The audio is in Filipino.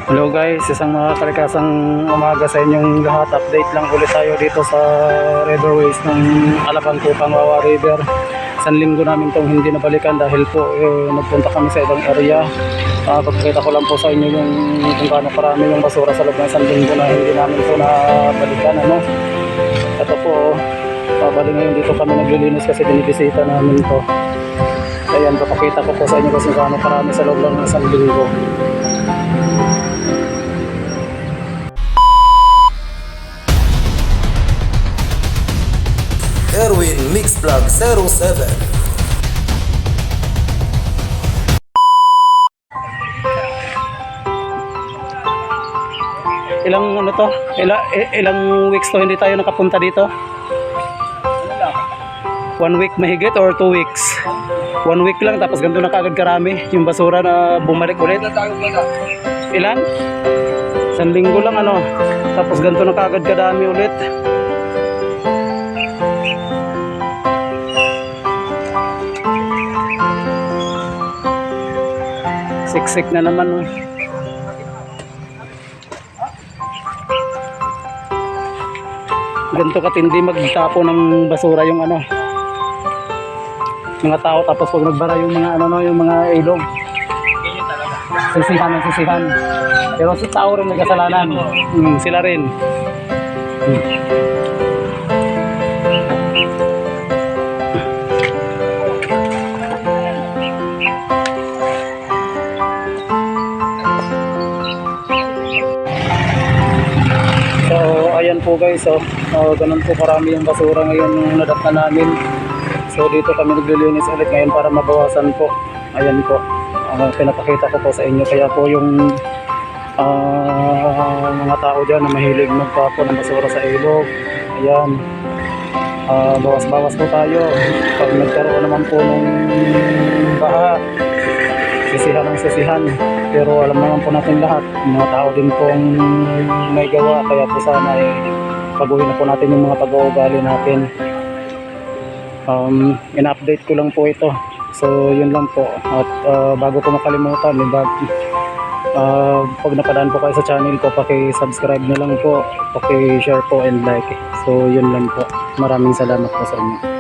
Hello guys, isang mga kalikasang umaga sa inyong lahat. Update lang ulit tayo dito sa riverways ng Alabang Kupang Wawa River. Isang linggo namin itong hindi nabalikan dahil po nagpunta kami sa ibang area. Pagkita ko lang po sa inyo yung kung gaano karami yung basura sa loob ng isang linggo na hindi namin po nabalikan. Ito po, bali ngayon dito kami naglilinis kasi binibisita namin to. Ayan, papakita ko po sa inyo kasi gaano karami sa loob ng isang linggo. Erwin Mix Vlog 07. Ilang weeks to hindi tayo nakapunta dito? 1 week mahigit or 2 weeks? 1 week lang tapos ganito na kaagad karami yung basura na bumalik ulit. Ilan? 1 linggo lang tapos ganito na kaagad kadami ulit. Siksik na naman. Ganito katindi magtapo ng basura yung mga tao, tapos pag nagbara yung mga yung mga ilog, sisihan. Pero sa tao rin may kasalanan. Sila rin. So ayan po guys, ganun po karami yung basura ngayon nadatna namin. So dito kami naglilinis ulit ngayon para mabawasan po. Ayan po, pinapakita ko po sa inyo. Kaya po yung mga tao dyan na mahilig magtapo ng basura sa ilog, ayan, bawas-bawas po tayo. Pag nagkaroon naman po ng baha, sisihan. Pero alam naman po natin lahat, mga tao din pong may gawa. Kaya po sana paguhin na po natin yung mga pag-uugali natin. In-update ko lang po ito. So yun lang po. At bago ko makalimutan, pag napadaan po kayo sa channel ko, paki-subscribe na lang po, paki-share po and like. So yun lang po. Maraming salamat po sa inyo.